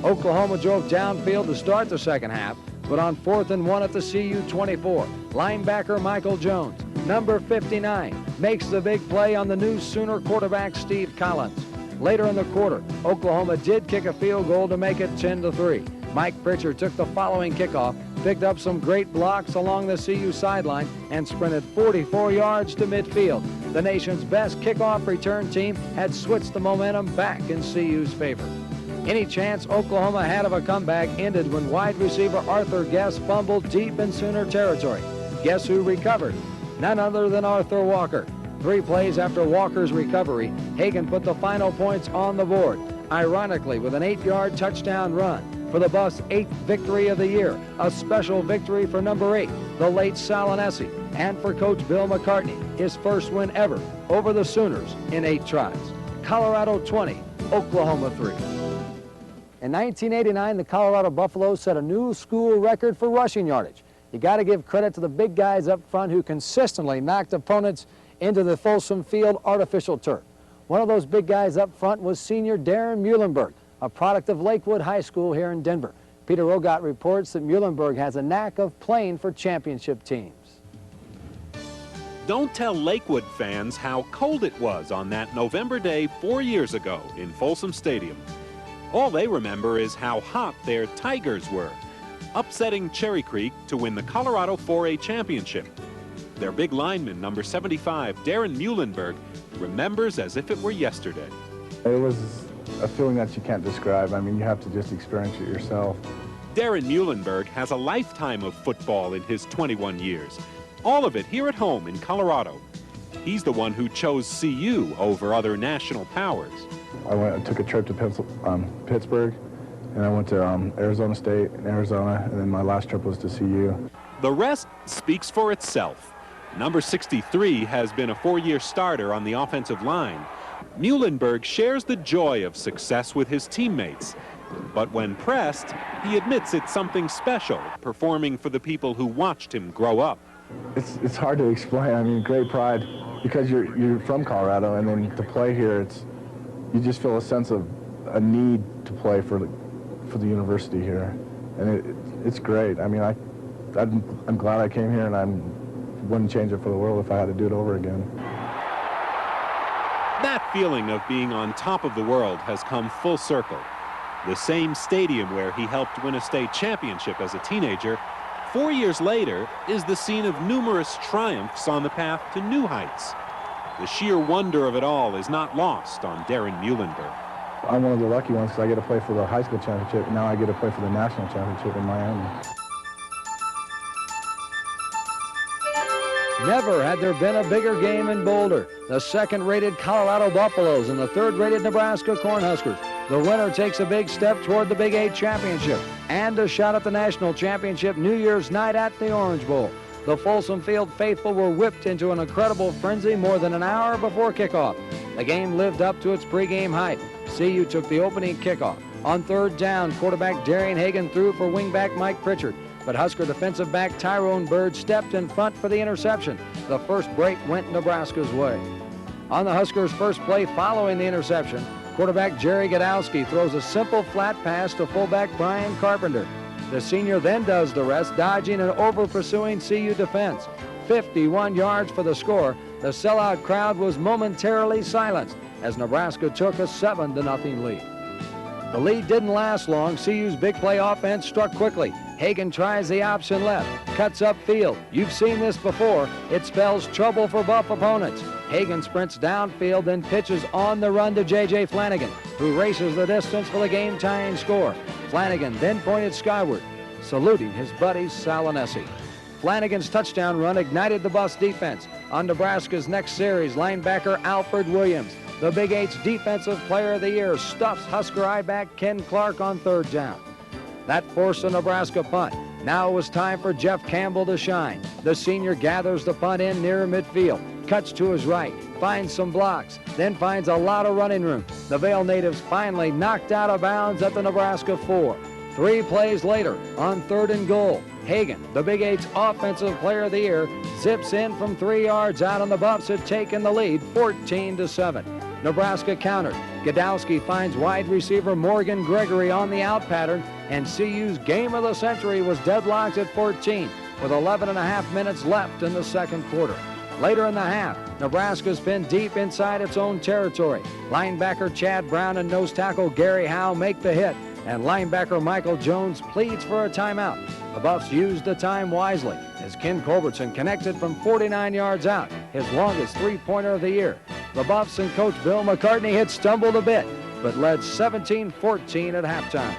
Oklahoma drove downfield to start the second half, but on 4th and 1 at the CU 24, linebacker Michael Jones, number 59, makes the big play on the new Sooner quarterback Steve Collins. Later in the quarter, Oklahoma did kick a field goal to make it 10-3. Mike Pritchard took the following kickoff, picked up some great blocks along the CU sideline, and sprinted 44 yards to midfield. The nation's best kickoff return team had switched the momentum back in CU's favor. Any chance Oklahoma had of a comeback ended when wide receiver Arthur Guess fumbled deep in Sooner territory. Guess who recovered? None other than Arthur Walker. 3 plays after Walker's recovery, Hagan put the final points on the board, ironically with an 8-yard touchdown run for the Buffs' 8th victory of the year, a special victory for number 8, the late Salinesi, and for Coach Bill McCartney, his first win ever over the Sooners in 8 tries. Colorado 20, Oklahoma 3. In 1989, the Colorado Buffaloes set a new school record for rushing yardage. You got to give credit to the big guys up front who consistently knocked opponents into the Folsom Field artificial turf. One of those big guys up front was senior Darren Muhlenberg, a product of Lakewood High School here in Denver. Peter Rogat reports that Muhlenberg has a knack of playing for championship teams. Don't tell Lakewood fans how cold it was on that November day 4 years ago in Folsom Stadium. All they remember is how hot their Tigers were, upsetting Cherry Creek to win the Colorado 4A championship. Their big lineman, number 75, Darren Muhlenberg, remembers as if it were yesterday. It was a feeling that you can't describe. I mean, you have to just experience it yourself. Darren Muhlenberg has a lifetime of football in his 21 years, all of it here at home in Colorado. He's the one who chose CU over other national powers. I took a trip to Pittsburgh, and I went to Arizona State and Arizona, and then my last trip was to CU. The rest speaks for itself. Number 63 has been a 4-year starter on the offensive line. Muhlenberg shares the joy of success with his teammates. But when pressed, he admits it's something special, performing for the people who watched him grow up. It's hard to explain. I mean, great pride because you're from Colorado, and then to play here, you just feel a sense of a need to play for the university here, and it's great. I mean, I'm glad I came here, and I wouldn't change it for the world if I had to do it over again. That feeling of being on top of the world has come full circle. The same stadium where he helped win a state championship as a teenager, 4 years later, is the scene of numerous triumphs on the path to new heights. The sheer wonder of it all is not lost on Darren Muhlenberg. I'm one of the lucky ones because I get to play for the high school championship. Now I get to play for the national championship in Miami. Never had there been a bigger game in Boulder. The second-rated Colorado Buffaloes and the third-rated Nebraska Cornhuskers. The winner takes a big step toward the Big 8 championship and a shot at the national championship New Year's night at the Orange Bowl. The Folsom Field faithful were whipped into an incredible frenzy more than an hour before kickoff. The game lived up to its pregame hype. CU took the opening kickoff. On 3rd down, quarterback Darian Hagan threw for wingback Mike Pritchard, but Husker defensive back Tyrone Bird stepped in front for the interception. The first break went Nebraska's way. On the Huskers' first play following the interception, quarterback Jerry Godowski throws a simple flat pass to fullback Brian Carpenter. The senior then does the rest, dodging an over-pursuing CU defense. 51 yards for the score. The sellout crowd was momentarily silenced as Nebraska took a 7-0 lead. The lead didn't last long. CU's big play offense struck quickly. Hagan tries the option left, cuts upfield. You've seen this before. It spells trouble for Buff opponents. Hagan sprints downfield, then pitches on the run to J.J. Flanagan, who races the distance for the game-tying score. Flanagan then pointed skyward, saluting his buddy Salinesi. Flanagan's touchdown run ignited the Buffs' defense. On Nebraska's next series, linebacker Alfred Williams, the Big Eight's Defensive Player of the Year, stuffs Husker I-back Ken Clark on 3rd down. That forced a Nebraska punt. Now it was time for Jeff Campbell to shine. The senior gathers the punt in near midfield, cuts to his right, finds some blocks, then finds a lot of running room. The Vail natives finally knocked out of bounds at the Nebraska 4. 3 plays later, on 3rd and goal, Hagan, the Big Eight's Offensive Player of the Year, zips in from 3 yards out, and the Buffs had taken the lead 14-7. Nebraska countered. Godowski finds wide receiver Morgan Gregory on the out pattern, and CU's game of the century was deadlocked at 14 with 11.5 minutes left in the second quarter. Later in the half, Nebraska's pinned deep inside its own territory. Linebacker Chad Brown and nose tackle Gary Howe make the hit, and linebacker Michael Jones pleads for a timeout. The Buffs used the time wisely as Ken Culbertson connected from 49 yards out, his longest three-pointer of the year. The Buffs and Coach Bill McCartney had stumbled a bit, but led 17-14 at halftime.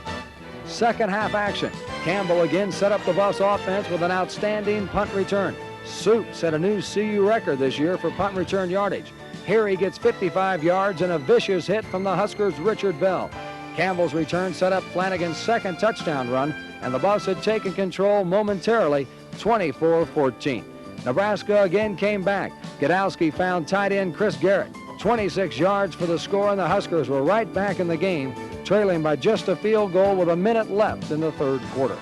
Second half action. Campbell again set up the Buffs offense with an outstanding punt return. Soup set a new CU record this year for punt return yardage. Here he gets 55 yards and a vicious hit from the Huskers' Richard Bell. Campbell's return set up Flanagan's second touchdown run, and the Buffs had taken control momentarily, 24-14. Nebraska again came back. Godowski found tight end Chris Garrett. 26 yards for the score, and the Huskers were right back in the game, trailing by just a field goal with a minute left in the third quarter.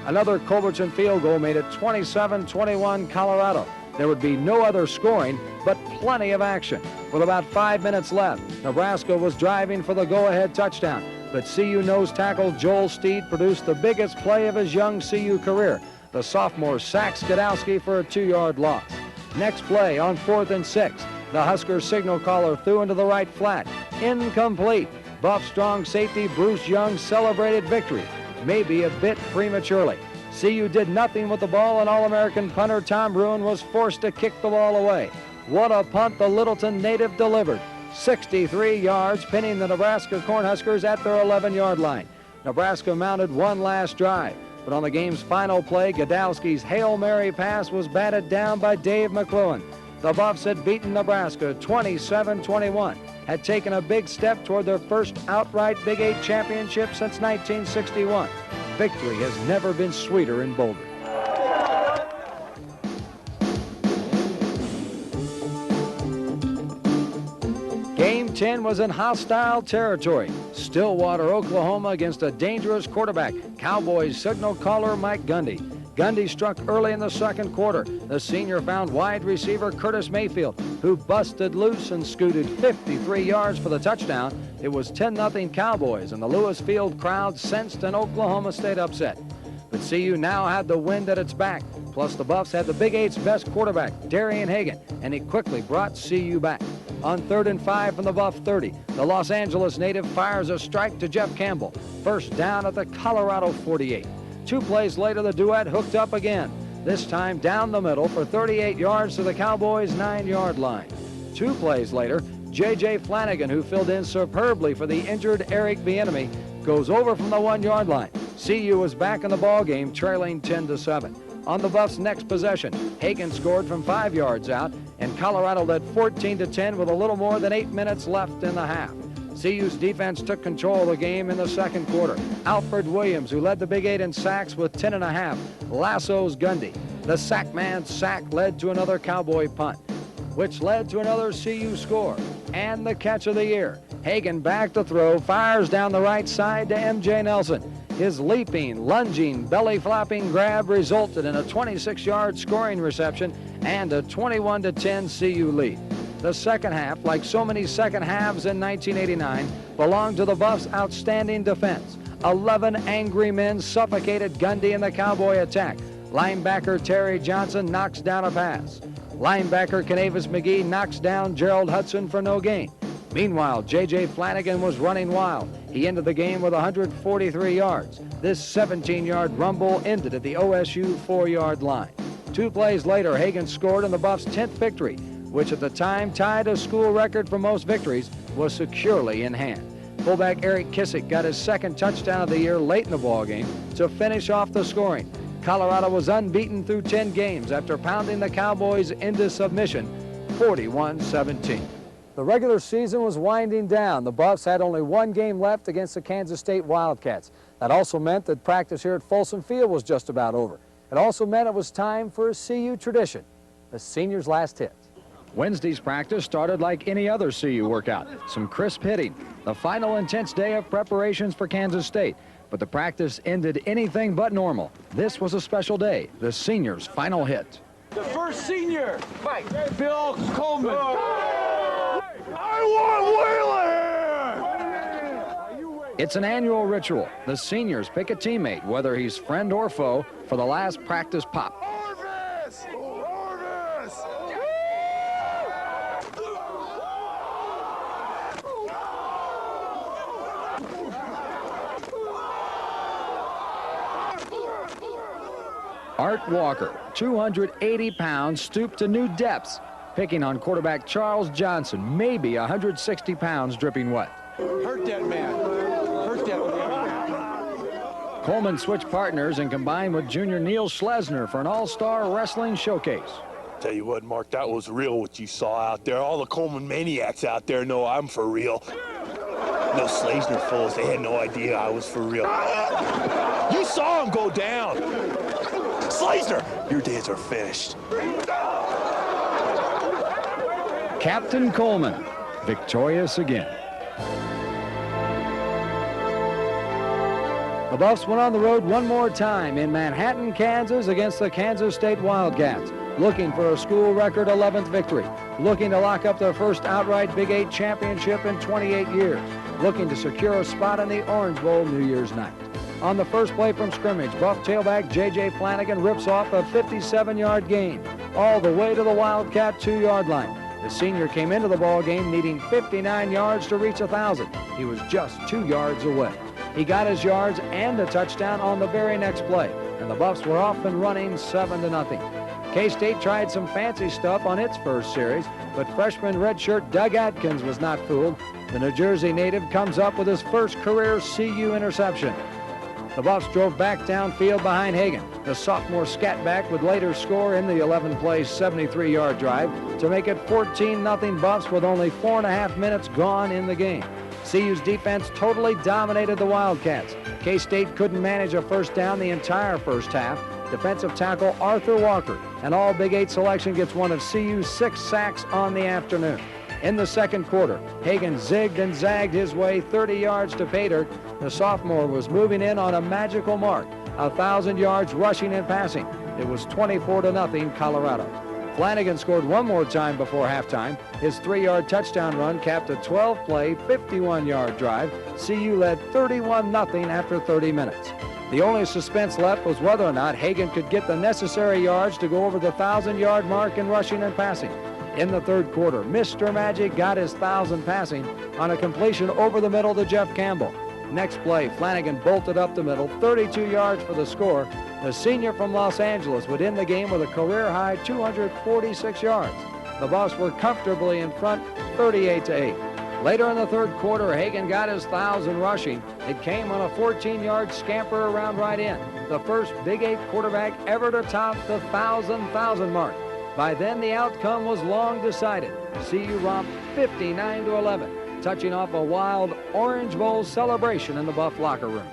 Another Culbertson field goal made it 27-21 Colorado. There would be no other scoring, but plenty of action. With about 5 minutes left, Nebraska was driving for the go-ahead touchdown, but CU nose tackle Joel Steed produced the biggest play of his young CU career. The sophomore sacks Godowski for a 2-yard loss. Next play on 4th and 6. The Huskers signal caller threw into the right flat. Incomplete. Buff strong safety Bruce Young celebrated victory, maybe a bit prematurely. CU did nothing with the ball, and All-American punter Tom Bruin was forced to kick the ball away. What a punt the Littleton native delivered. 63 yards, pinning the Nebraska Cornhuskers at their 11-yard line. Nebraska mounted one last drive, but on the game's final play, Godowski's Hail Mary pass was batted down by Dave McClellan. The Buffs had beaten Nebraska 27-21, had taken a big step toward their first outright Big 8 championship since 1961. Victory has never been sweeter in Boulder. Game 10 was in hostile territory. Stillwater, Oklahoma against a dangerous quarterback, Cowboys signal caller Mike Gundy. Gundy struck early in the second quarter. The senior found wide receiver Curtis Mayfield, who busted loose and scooted 53 yards for the touchdown. It was 10-0 Cowboys, and the Lewis Field crowd sensed an Oklahoma State upset. But CU now had the wind at its back. Plus, the Buffs had the Big 8's best quarterback, Darian Hagan, and he quickly brought CU back. On 3rd and 5 from the Buff 30, the Los Angeles native fires a strike to Jeff Campbell. First down at the Colorado 48. 2 plays later, the duet hooked up again, this time down the middle for 38 yards to the Cowboys' 9-yard line. 2 plays later, J.J. Flanagan, who filled in superbly for the injured Eric Bieniemy, goes over from the 1-yard line. CU was back in the ballgame, trailing 10-7. On the Buffs' next possession, Hagan scored from 5 yards out, and Colorado led 14-10 with a little more than 8 minutes left in the half. CU's defense took control of the game in the second quarter. Alfred Williams, who led the Big 8 in sacks with 10.5, lassos Gundy. The sack man's sack led to another Cowboy punt, which led to another CU score and the catch of the year. Hagan back to throw, fires down the right side to M.J. Nelson. His leaping, lunging, belly-flopping grab resulted in a 26-yard scoring reception and a 21-10 CU lead. The second half, like so many second halves in 1989, belonged to the Buffs' outstanding defense. 11 angry men suffocated Gundy in the Cowboy attack. Linebacker Terry Johnson knocks down a pass. Linebacker Canavis McGee knocks down Gerald Hudson for no gain. Meanwhile, J.J. Flanagan was running wild. He ended the game with 143 yards. This 17-yard rumble ended at the OSU 4-yard line. 2 plays later, Hagan scored in the Buffs' 10th victory, which at the time tied a school record for most victories, was securely in hand. Fullback Eric Kissick got his 2nd touchdown of the year late in the ballgame to finish off the scoring. Colorado was unbeaten through 10 games after pounding the Cowboys into submission, 41-17. The regular season was winding down. The Buffs had only 1 game left against the Kansas State Wildcats. That also meant that practice here at Folsom Field was just about over. It also meant it was time for a CU tradition, the seniors' last hit. Wednesday's practice started like any other CU workout. Some crisp hitting, the final intense day of preparations for Kansas State. But the practice ended anything but normal. This was a special day, the seniors' final hit. The first senior, Mike, Bill Coleman. I want Wheeler here! It's an annual ritual. The seniors pick a teammate, whether he's friend or foe, for the last practice pop. Orvis! Orvis! Art Walker, 280 pounds, stooped to new depths, picking on quarterback Charles Johnson, maybe 160 pounds dripping wet. Hurt that man. Hurt that man. Coleman switched partners and combined with junior Neil Schlesner for an all-star wrestling showcase. Tell you what, Mark, that was real what you saw out there. All the Coleman maniacs out there know I'm for real. No Schlesner fools, they had no idea I was for real. You saw him go down. Schlesner, your days are finished. Captain Coleman, victorious again. The Buffs went on the road one more time in Manhattan, Kansas against the Kansas State Wildcats, looking for a school record 11th victory, looking to lock up their first outright Big 8 championship in 28 years, looking to secure a spot in the Orange Bowl New Year's night. On the first play from scrimmage, Buff tailback J.J. Flanagan rips off a 57-yard gain all the way to the Wildcat 2-yard line. The senior came into the ball game needing 59 yards to reach 1,000. He was just 2 yards away. He got his yards and a touchdown on the very next play, and the Buffs were off and running 7-0. K-State tried some fancy stuff on its first series, but freshman redshirt Doug Atkins was not fooled. The New Jersey native comes up with his first career CU interception. The Buffs drove back downfield behind Hagan. The sophomore scatback would later score in the 11-play, 73-yard drive to make it 14-0 Buffs with only 4.5 minutes gone in the game. CU's defense totally dominated the Wildcats. K-State couldn't manage a first down the entire first half. Defensive tackle Arthur Walker, an all Big 8 selection, gets one of CU's 6 sacks on the afternoon. In the second quarter, Hagan zigged and zagged his way 30 yards to pay dirt. The sophomore was moving in on a magical mark, 1,000 yards rushing and passing. It was 24-0 Colorado. Flanagan scored one more time before halftime. His 3-yard touchdown run capped a 12-play, 51-yard drive. CU led 31-0 after 30 minutes. The only suspense left was whether or not Hagan could get the necessary yards to go over the 1,000-yard mark in rushing and passing. In the third quarter, Mr. Magic got his 1,000 passing on a completion over the middle to Jeff Campbell. Next play, Flanagan bolted up the middle, 32 yards for the score. The senior from Los Angeles would end the game with a career-high 246 yards. The Buffs were comfortably in front, 38-8. Later in the third quarter, Hagan got his 1,000 rushing. It came on a 14-yard scamper around right in, the first Big 8 quarterback ever to top the 1,000 mark. By then, the outcome was long decided. CU romped 59-11, touching off a wild Orange Bowl celebration in the Buff locker room.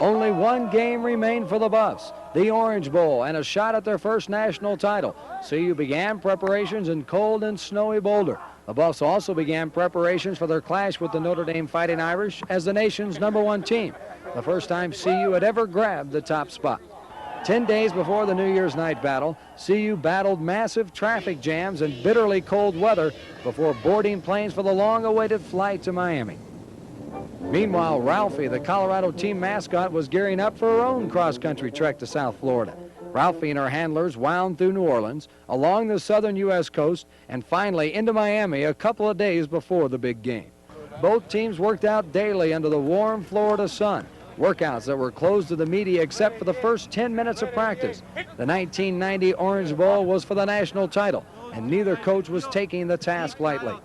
Only one game remained for the Buffs, the Orange Bowl, and a shot at their first national title. CU began preparations in cold and snowy Boulder. The Buffs also began preparations for their clash with the Notre Dame Fighting Irish as the nation's #1 team. the first time CU had ever grabbed the top spot. 10 days before the New Year's night battle, CU battled massive traffic jams and bitterly cold weather before boarding planes for the long-awaited flight to Miami. Meanwhile, Ralphie, the Colorado team mascot, was gearing up for her own cross-country trek to South Florida. Ralphie and her handlers wound through New Orleans, along the southern U.S. coast, and finally into Miami a couple of days before the big game. Both teams worked out daily under the warm Florida sun, workouts that were closed to the media except for the first 10 minutes of practice. The 1990 Orange Bowl was for the national title, and neither coach was taking the task lightly.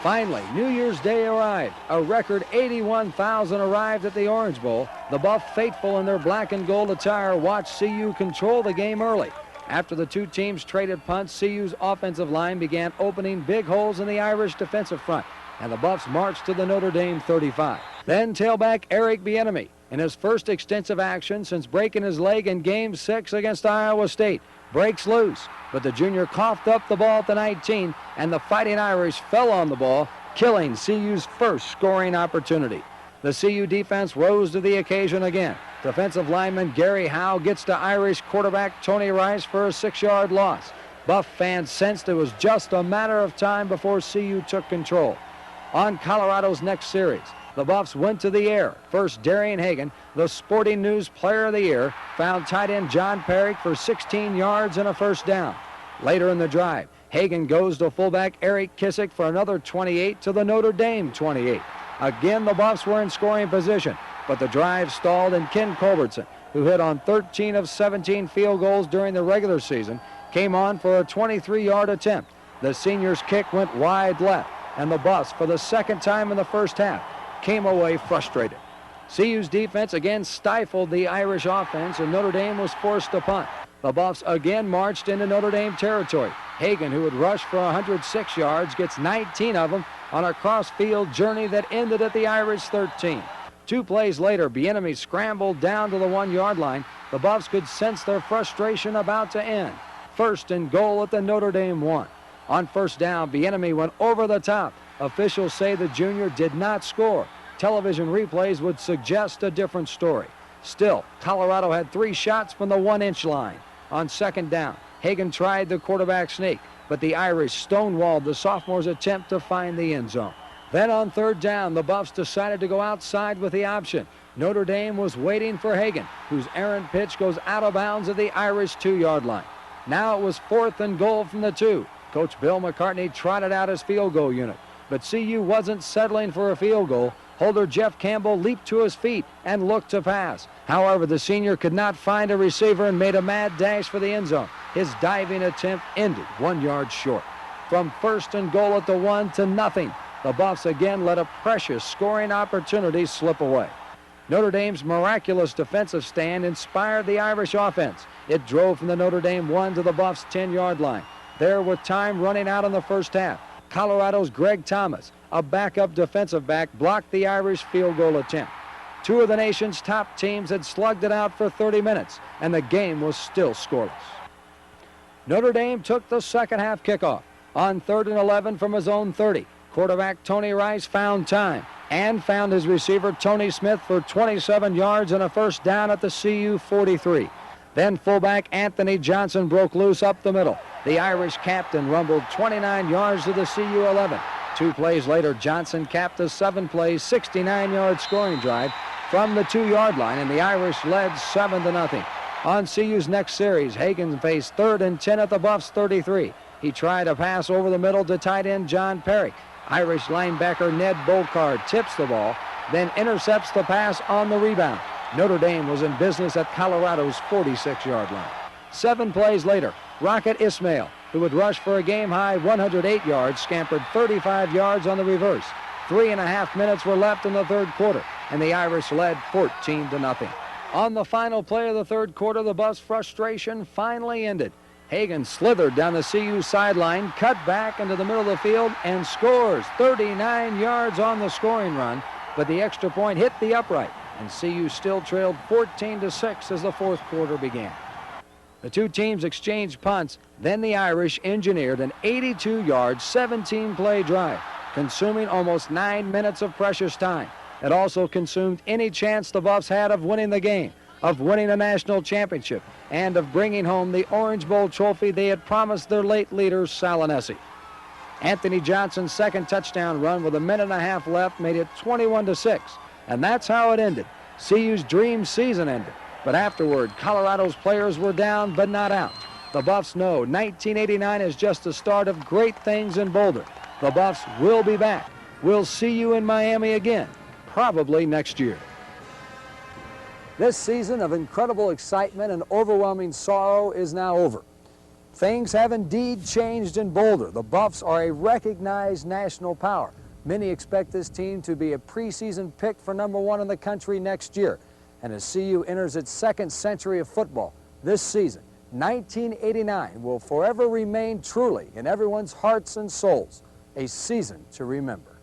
Finally, New Year's Day arrived. A record 81,000 arrived at the Orange Bowl. The Buff faithful in their black and gold attire watched CU control the game early. After the two teams traded punts, CU's offensive line began opening big holes in the Irish defensive front, and the Buffs marched to the Notre Dame 35. Then tailback Eric Bieniemy, in his first extensive action since breaking his leg in Game 6 against Iowa State, breaks loose, but the junior coughed up the ball at the 19, and the Fighting Irish fell on the ball, killing CU's first scoring opportunity. The CU defense rose to the occasion again. Defensive lineman Gary Howe gets to Irish quarterback Tony Rice for a 6-yard loss. Buff fans sensed it was just a matter of time before CU took control. On Colorado's next series, the Buffs went to the air. First, Darian Hagan, the Sporting News Player of the Year, found tight end John Perrick for 16 yards and a first down. Later in the drive, Hagan goes to fullback Eric Kissick for another 28 to the Notre Dame 28. Again, the Buffs were in scoring position, but the drive stalled, and Ken Culbertson, who hit on 13 of 17 field goals during the regular season, came on for a 23-yard attempt. The senior's kick went wide left, and the Buffs, for the second time in the first half, came away frustrated. CU's defense again stifled the Irish offense, and Notre Dame was forced to punt. The Buffs again marched into Notre Dame territory. Hagan, who had rushed for 106 yards, gets 19 of them on a cross-field journey that ended at the Irish 13. 2 plays later, Bieniemy scrambled down to the 1-yard line. The Buffs could sense their frustration about to end. First and goal at the Notre Dame 1. On first down, Bieniemy went over the top. Officials say the junior did not score. Television replays would suggest a different story. Still, Colorado had 3 shots from the 1-inch line. On second down, Hagan tried the quarterback sneak, but the Irish stonewalled the sophomore's attempt to find the end zone. Then on third down, the Buffs decided to go outside with the option. Notre Dame was waiting for Hagan, whose errant pitch goes out of bounds at the Irish 2-yard line. Now it was fourth and goal from the 2. Coach Bill McCartney trotted out his field goal unit, but CU wasn't settling for a field goal. Holder Jeff Campbell leaped to his feet and looked to pass. However, the senior could not find a receiver and made a mad dash for the end zone. His diving attempt ended 1 yard short. From first and goal at the 1 to nothing, the Buffs again let a precious scoring opportunity slip away. Notre Dame's miraculous defensive stand inspired the Irish offense. It drove from the Notre Dame 1 to the Buffs' 10-yard line. There, with time running out in the first half, Colorado's Greg Thomas, a backup defensive back, blocked the Irish field goal attempt. 2 of the nation's top teams had slugged it out for 30 minutes, and the game was still scoreless. Notre Dame took the second half kickoff. On 3rd and 11 from his own 30, quarterback Tony Rice found time and found his receiver Tony Smith for 27 yards and a first down at the CU 43. Then fullback Anthony Johnson broke loose up the middle. The Irish captain rumbled 29 yards to the CU 11. 2 plays later, Johnson capped a 7-play, 69-yard scoring drive from the 2-yard line, and the Irish led 7-0. On CU's next series, Hagan faced 3rd and 10 at the Buffs' 33. He tried a pass over the middle to tight end John Perrick. Irish linebacker Ned Bolcard tips the ball, then intercepts the pass on the rebound. Notre Dame was in business at Colorado's 46-yard line. 7 plays later, Rocket Ismail, who would rush for a game-high 108 yards, scampered 35 yards on the reverse. 3.5 minutes were left in the third quarter, and the Irish led 14-0. On the final play of the third quarter, the Buffs' frustration finally ended. Hagan slithered down the CU sideline, cut back into the middle of the field, and scores 39 yards on the scoring run, but the extra point hit the upright, and CU still trailed 14-6 as the fourth quarter began. The 2 teams exchanged punts, then the Irish engineered an 82-yard, 17-play drive, consuming almost 9 minutes of precious time. It also consumed any chance the Buffs had of winning the game, of winning a national championship, and of bringing home the Orange Bowl trophy they had promised their late leader, Salinesi. Anthony Johnson's second touchdown run with a minute and a half left made it 21-6, and that's how it ended. CU's dream season ended, but afterward, Colorado's players were down but not out. The Buffs know 1989 is just the start of great things in Boulder. The Buffs will be back. We'll see you in Miami again, probably next year. This season of incredible excitement and overwhelming sorrow is now over. Things have indeed changed in Boulder. The Buffs are a recognized national power. Many expect this team to be a preseason pick for #1 in the country next year. And as CU enters its second century of football, this season, 1989, will forever remain truly in everyone's hearts and souls a season to remember.